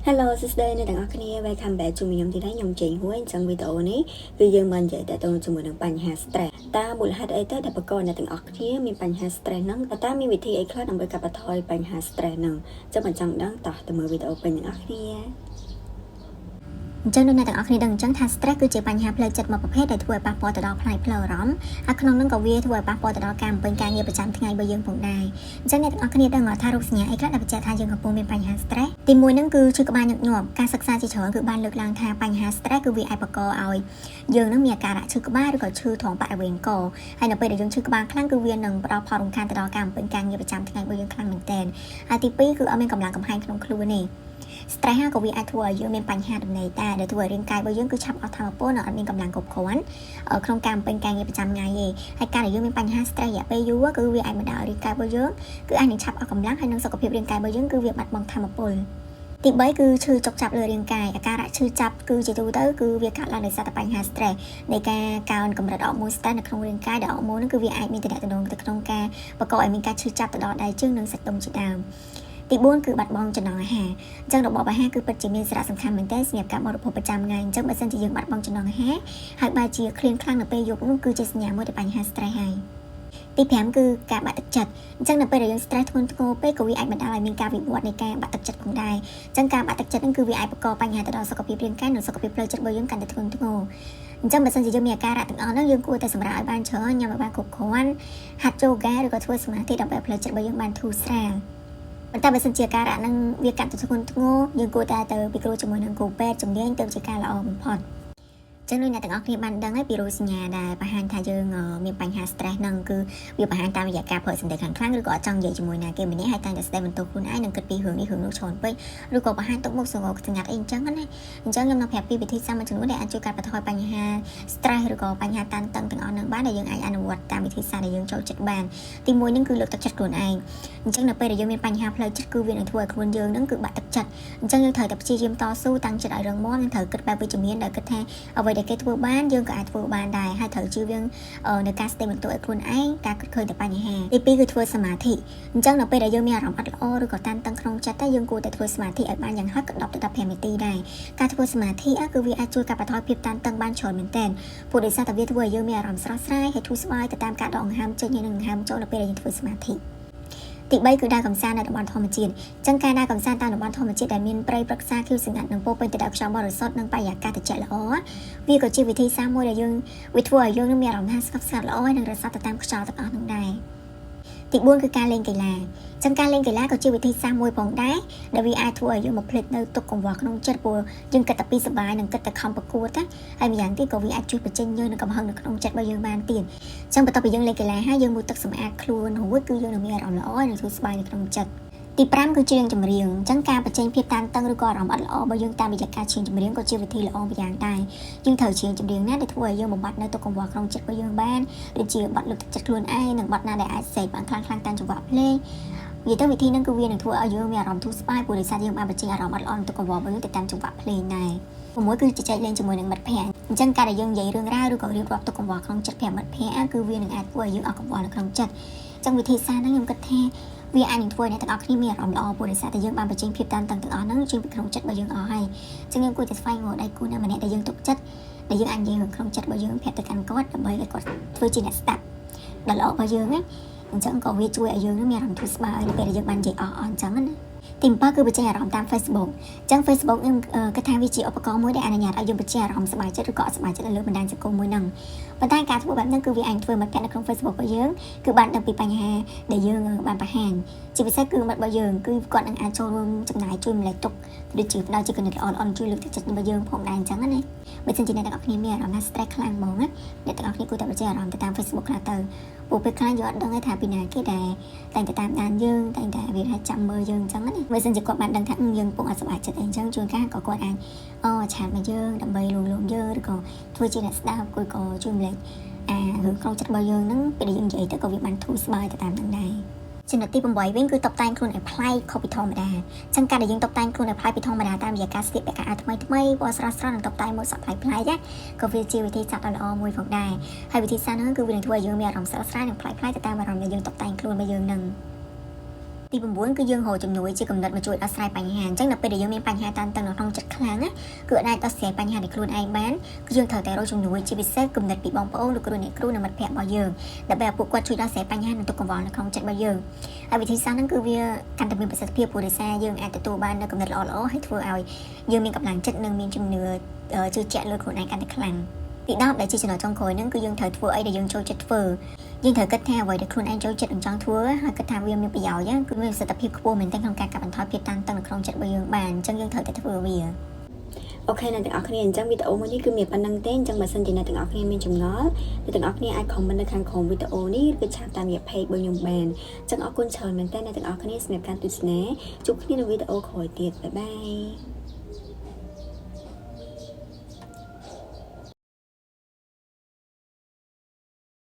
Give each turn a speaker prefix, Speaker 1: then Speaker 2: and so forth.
Speaker 1: Hello សួស្តីអ្នកទាំងអស់គ្នា Welcome back ជាមួយខ្ញុំទីនេះខ្ញុំចេញហួយអញ្ចឹងវីដេអូនេះគឺយើងបាននិយាយតទៅជាមួយនឹងបញ្ហា stress តើមូលហេតុអីទៅដែលបង្កអ្នកទាំងអស់គ្នាមានបញ្ហា stress ហ្នឹងតើមានវិធីអីខ្លះដើម្បីកាត់បន្ថយបញ្ហា stress ហ្នឹងអញ្ចឹងមិនចង់ដឹងតោះទៅមើលវីដេអូពេញទាំងអស់គ្នាអញ្ចឹងអ្នកទាំងអស់គ្នាដឹងអញ្ចឹងថា stress គឺជាបញ្ហាផ្លូវចិត្តមួយប្រភេទដែលធ្វើឲ្យប៉ះពាល់ទៅដល់ផ្នែកផ្លូវអារម្មណ៍ហើយក្នុងនោះក៏វាធ្វើឲ្យប៉ះពាល់ទៅដល់ការបំពេញការងារប្រចាំថ្ងៃរបស់យើងផងដែរអញ្ចឹងអ្នកទាំងអស់គ្នាដឹងថារោគសញ្ញាអីខ្លះដែលបញ្ជាក់ថាយើងកំពុងមានបញ្ហា stress ទីមួយហ្នឹងគឺឈឺក្បាលញឹកញាប់ការសិក្សាជាច្រើនគឺបានលើកឡើងថាបញ្ហា stress គឺវាអាចបង្កឲ្យយើងនឹងមានអាការៈឈឺក្បាលឬក៏ឈឺត្រង់បរិវេណកហើយនៅពេលដែលយើងឈឺក្បាលខ្លាំងគឺវានឹងផ្ដល់ផលរំខានទៅដល់ការបំពេញការងារប្រចាំថ្ងៃរបស់យើងខ្លាំងមែនទែនហើយទី2គឺអត់មានកម្លាំងកំហែងក្នុងខ្លួនទេstress ក៏វាអាចធ្វើឲ្យយើងមានបញ្ហាដំណេកដែរដែលធ្វើឲ្យរាងកាយរបស់យើងគឺឆាប់អស់ថាមពលនិងអត់មានកម្លាំងគ្រប់គ្រាន់ក្នុងការបំពេញការងារប្រចាំថ្ងៃទេហើយការដែលយើងមានបញ្ហា stress រយៈពេលយូរគឺវាអាចបណ្ដាលឲ្យរាងកាយរបស់យើងគឺអាចនឹងឆាប់អស់កម្លាំងហើយនឹងសុខភាពរាងកាយរបស់យើងគឺវាបាត់បង់ថាមពលទី3គឺឈឺចុកចាប់លើរាងកាយអាការៈឈឺចាប់គឺជាទូទៅគឺវាកើតឡើងដោយសារតែបញ្ហា stress នៃការកើនកម្រិតអរម៉ូន stress នៅក្នុងរាងកាយដែលអរម៉ូនហ្នឹងគឺវាអាចមានទំនាក់ទំនងទៅក្នុងការបង្កឲ្យមានការឈឺចាប់ទៅដល់ដៃជើងនិងសាច់ដុំជាដើមទី4គឺបាត់បង់ចំណង់អាហារអញ្ចឹងរបបអាហារគឺពិតជាមានសារៈសំខាន់មែនទែនសម្រាប់ការបរិភោគប្រចាំថ្ងៃអញ្ចឹងបើសិនជាយើងបាត់បង់ចំណង់អាហារហើយបែរជាឃ្លានខ្លាំងនៅពេលយប់នោះគឺជាសញ្ញាមួយនៃបញ្ហា stress ហើយទី5គឺការបាក់ទឹកចិត្តអញ្ចឹងនៅពេលដែលយើង stress ធ្ងន់ធ្ងរពេកក៏វាអាចបណ្ដាលឲ្យមានការវិវត្តនៃការបាក់ទឹកចិត្តផងដែរអញ្ចឹងការបាក់ទឹកចិត្តហ្នឹងគឺវាអាចបង្កបញ្ហាទៅដល់សុខភាពរាងកាយនិងសុខភាពផ្លូវចិត្តរបស់យើងកាន់តែធ្ងន់ធ្ងរអញ្ចឹងបើសិនជាយើងមានអាការៈទាំងអស់ហ្នឹងយើងគួរតែសម្រាកឲ្យបានច្រើនញ៉ាំឲ្យបានគ្រប់គ្រាន់ហាត់យូហ្គាឬក៏ធ្វើសមាធិដើម្បីឲ្យផ្លូវចិត្តរបស់យើងបានធូរស្រាលប៉ុន្តែបើសិនជាអាការៈហ្នឹងវាកាត់ទៅធ្ងន់ធ្ងរយើងគួរតែទៅពិគ្រោះជាមួយនឹងគ្រូពេទ្យជំនាញទៅជាការល្អបំផុតចឹងអ្នកទាំងអស់គ្នាបានដឹងហើយពីរោគសញ្ញាដែលបង្ហាញថាយើងមានបញ្ហា stress ហ្នឹងគឺវាបង្ហាញតាមរយៈការប្រើសម្ដីខាងខ្លាំងឬក៏អត់ចង់និយាយជាមួយណាគេម្នាក់ហើយតែងតែស្ដីបន្ទោសខ្លួនឯងនឹងគិតពីរឿងនេះរឿងនោះច្រើនពេកឬក៏បង្ហាញទុកមុខសង្កត់ស្ងាត់អីអញ្ចឹងណាអញ្ចឹងខ្ញុំនឹងប្រាប់ពីវិធីសាស្ត្រមួយចំនួនដែលអាចជួយកាត់បន្ថយបញ្ហា stress ឬក៏បញ្ហាតានតឹងទាំងអស់ហ្នឹងបានដែលយើងអាចអនុវត្តតាមវិធីសាស្ត្រដែលយើងចូលចិត្តបានទី1ហ្នឹងគឺលើកទឹកចិត្តខ្លួនឯងអញ្ចឹងនៅពេលដែលយើងមានបញ្ហាផ្លូវចិត្តគឺវានឹងធ្វើឲ្យខ្លួនយើងហ្នឹងគឺបាក់ទឹកចិត្តអញ្ចឹងយើងត្រូវតែព្យាយាមតស៊ូតាំងចិត្តឲ្យរឹងមាំនិងត្រូវគិតបែបវិជ្ជមានដែលគិតថាអ្វីដែលគេធ្វើបានយើងក៏អាចធ្វើបានដែរហើយត្រូវជឿវាងនៅការស្ទេបន្ទោសឲ្យខ្លួនឯងការគិតឃើញតែបញ្ហាទី2គឺធ្វើសមាធិអញ្ចឹងនៅពេលដែលយើងមានអារម្មណ៍អត់ល្អឬក៏តានតឹងក្នុងចិត្តតែយើងគួរតែធ្វើសមាធិឲ្យបានយ៉ាងហោចក៏10ទៅ15នាទីដែរការធ្វើសមាធិគឺវាអាចជួយកាត់បន្ថយភាពតានតឹងបានច្រើនមែនទែនព្រោះដោយសារតែវាធ្វើឲ្យយើងមានអារម្មណ៍ស្រស់ស្រាយហើយធូរស្បើយទៅតាមការដកដង្ហើមចេញហើយនិងដង្ហើមចូលនៅពេលដែលយើងធ្វើសមាធិទី3គឺដើរកម្សាន្តនៅតំបន់ធម្មជាតិអញ្ចឹងការដើរកម្សាន្តតាមតំបន់ធម្មជាតិដែលមានព្រៃព្រឹក្សាខៀវស្ងាត់និងពោពេញទៅដោយខ្យល់បរិសុទ្ធនិងបរិយាកាសត្រជាក់ល្អវាក៏ជាវិធីសាស្ត្រមួយដែលយើងវាធ្វើឲ្យយើងមានអារម្មណ៍ថាស្ងប់ស្ងាត់ល្អហើយនឹងរសាត់ទៅតាមខ្យល់ទាំងអស់នោះដែរទី4គឺការលេងកីឡាអញ្ចឹងការលេងកីឡាក៏ជាវិធីសាស្ត្រមួយផងដែរដែលវាអាចធ្វើឲ្យយើងមកភ្លេចនៅទុក្ខកង្វល់ក្នុងចិត្តព្រោះយើងគិតតែពីសុបាយនិងគិតតែខំប្រកួតណាហើយម្យ៉ាងទៀតក៏វាអាចជួយបញ្ចេញយើងនៅកំហឹងនៅក្នុងចិត្តរបស់យើងបានទៀតអញ្ចឹងបន្ទាប់ពីយើងលេងកីឡាហើយយើងមួយទឹកសម្អាតខ្លួនរួចគឺយើងនឹងមានអារម្មណ៍ល្អនិងធូរស្បើយនៅក្នុងចិត្តទី5គឺច្រៀងចម្រៀងអញ្ចឹងការបញ្ចេញភាពតានតឹងឬក៏អារម្មណ៍អត់ល្អរបស់យើងតាមរយៈការច្រៀងចម្រៀងក៏ជាវិធីល្អម្យ៉ាងដែរយើងត្រូវច្រៀងចម្រៀងណាដែលធ្វើឲ្យយើងបំបត្តិនៅទុក្ខកង្វល់ក្នុងចិត្តរបស់យើងបានដូចជាបទលើកទឹកចិត្តខ្លួនឯងនិងបទណាដែលអាចសេកបានខ្លាំងៗតាមចង្វាក់ភ្លេងនិយាយទៅវិធីហ្នឹងគឺវានឹងធ្វើឲ្យយើងមានអារម្មណ៍ធូរស្បើយព្រោះដោយសារយើងបានបញ្ចេញអារម្មណ៍អត់ល្អនិងទុក្ខកង្វល់របស់យើងទៅតាមចង្វាក់ភ្លេងដែរ6គឺជជែកលេងជាមួយនឹងមិត្តភ័ក្តិអញ្ចឹងការដែលយើងនិយាយរឿងរ៉ាវឬក៏រៀបរាប់ទុក្ខកង្វល់ក្នុងចិត្តប្រាប់មិត្តភ័ក្តិគឺវានឹងអាចធ្វើឲ្យយើងអស់កង្វល់នៅក្នុងចិត្តអញ្ចឹងវិធីសាស្ត្រហ្នឹងខ្ញុំគិតថាវាអាចនឹងធ្វើឲ្យអ្នកទាំងអស់គ្នាមានអារម្មណ៍ល្អព្រោះដោយសារតែយើងបានបញ្ចេញភាពតានតឹងទាំងអស់ហ្នឹងចេញពីក្នុងចិត្តរបស់យើងអស់ហើយអញ្ចឹងយើងគួរតែស្វែងរកដៃគូណាម្នាក់ដែលយើងទុកចិត្តដែលយើងអាចនិយាយក្នុងចិត្តរបស់យើងប្រាប់ទៅកាន់គាត់ដើម្បីឲ្យគាត់ធ្វើជាអ្នកស្ដាប់ដ៏ល្អរបស់យើងណាអញ្ចឹងក៏វាជួយឲ្យយើងមានអារម្មណ៍ធូរស្បើយនៅពេលដែលយើងបាននិយាយអស់អញ្ចឹងណាទី7គឺបញ្ចេញអារម្មណ៍តាម Facebook អញ្ចឹង Facebook ខ្ញុំគិតថាវាជាឧបករណ៍មួយដែលអនុញ្ញាតឲ្យយើងបញ្ចេញអារម្មណ៍សប្បាយចិត្តឬក៏អត់សប្បាយចិត្តនៅលើបណ្ដាញសង្គមមួយហ្នឹងប៉ុន្តែការធ្វើបែបហ្នឹងគឺវាអាចធ្វើមិត្តភក្តិនៅក្នុង Facebook របស់យើងគឺបានដឹងពីបញ្ហាដែលយើងបានបង្ហាញជាពិសេសគឺមិត្តរបស់យើងគឺគាត់នឹងអាចចូលរួមចំណាយជួយម្លែកទុកដូចជាផ្ដល់ជាគំនិតល្អៗជួយលើកទឹកចិត្តរបស់យើងផងដែរអញ្ចឹងណាបើមិនជាអ្នកទាំងអស់គ្នាមានអារម្មណ៍ថា stress ខ្លាំងហ្មងណាអ្នកទាំងអស់គ្នាគួរតែបញ្ចេញអារម្មណ៍ទៅតាម Facebook ខ្លះទៅពួកពេលខ្លះយើងអត់ដឹងថាពីណាគេដែលតែងតែតាមដានយើងតែងតែវាថាចាំមើលយើងអញ្ចឹងណាបើមិនជាគាត់បានដឹងថាយើងពុកអត់សប្បាយចិត្តអីអញ្ចឹងជួនកាលក៏គាត់អាចឆាតមកយើងដើម្បីលួងលោមយើងឬក៏ធ្វើជាអ្នកស្ដាប់គាត់ក៏ជួយម្លែករឿងក្នុងចិត្តរបស់យើងហ្នឹងពេលដែលយើងនិយាយទៅក៏វាបានធូរស្បើយទៅតាមហ្នឹងដែរចំណុចទី8វិញគឺតុបតែងខ្លួនឲ្យប្លែកខុសពីធម្មតាអញ្ចឹងការដែលយើងតុបតែងខ្លួនឲ្យប្លែកពីធម្មតាតាមរយៈការស្លៀកពាក់ខោអាវថ្មីៗពណ៌ស្រស់ៗនិងតុបតែងម៉ូដសក់ប្លែកៗណាក៏វាជាវិធីសាស្ត្រដ៏ល្អមួយផងដែរហើយវិធីសាស្ត្រហ្នឹងគឺវានឹងធ្វើឲ្យយើងមានអារម្មណ៍ស្រស់ស្រាយនិងប្លែកៗទៅតាមអារម្មណ៍ដែលយើងតុបតែងខ្លួនរបស់យើងហ្នឹង ត ទី9គឺយើងរកជំនួយជាកំណត់មកជួយដោះស្រាយបញ្ហាអញ្ចឹងដល់ពេលដែលយើងមានបញ្ហាតានតឹងនៅក្នុងចិត្តខ្លាំងណាគឺអាចដោះស្រាយបញ្ហាដោយខ្លួនឯងបានគឺយើងត្រូវតែរកជំនួយជាពិសេសកំណត់ពីបងប្អូនលោកគ្រូអ្នកគ្រូនិងមិត្តភ័ក្តិរបស់យើងដើម្បីឲ្យពួកគាត់ជួយដោះស្រាយបញ្ហានិងទុក្ខកង្វល់នៅក្នុងចិត្តរបស់យើងហើយវិធីសាស្ត្រហ្នឹងគឺវាកាន់តែមានប្រសិទ្ធភាពព្រោះដោយសារយើងអាចទទួលបាននូវកំណត់ល្អៗហើយធ្វើឲ្យយើងមានកម្លាំងចិត្តនិងមានជំនឿជឿជាក់លើខ្លួនឯងកាន់តែខ្លាំងទី10ដែលជាចំណុចចុងក្រោយហ្នឹងគឺយើងត្រូវធ្វើអីដែលយើងចូលចិត្តធ្វើយើងត្រូវគិតថាអ្វីដែលខ្លួនឯងចូលចិត្តនិងចង់ធ្វើហើយគិតថាវាមានប្រយោជន៍គឺមានប្រសិទ្ធភាពខ្ពស់មែនទែនក្នុងការកាត់បន្ថយភាពតានតឹងនៅក្នុងចិត្តរបស់យើងបានអញ្ចឹងយើងត្រូវតែធ្វើវាអូខេអ្នកទាំងអស់គ្នាអញ្ចឹងវីដេអូមួយនេះគឺមានប៉ុណ្្នឹងទេអញ្ចឹងបើសិនជាអ្នកទាំងអស់គ្នាមានចម្ងល់អ្នកទាំងអស់គ្នាអាច comment នៅខាងក្រោមវីដេអូនេះឬឆាតតាមរយៈ page របស់ខ្ញុំបានអញ្ចឹងអរគុណច្រើនមែនតើអ្នកទាំងអស់គ្នាសម្រាប់ការទស្សនាជួបគ្នានៅវីដេអូក្រោយទៀតបាយបាយ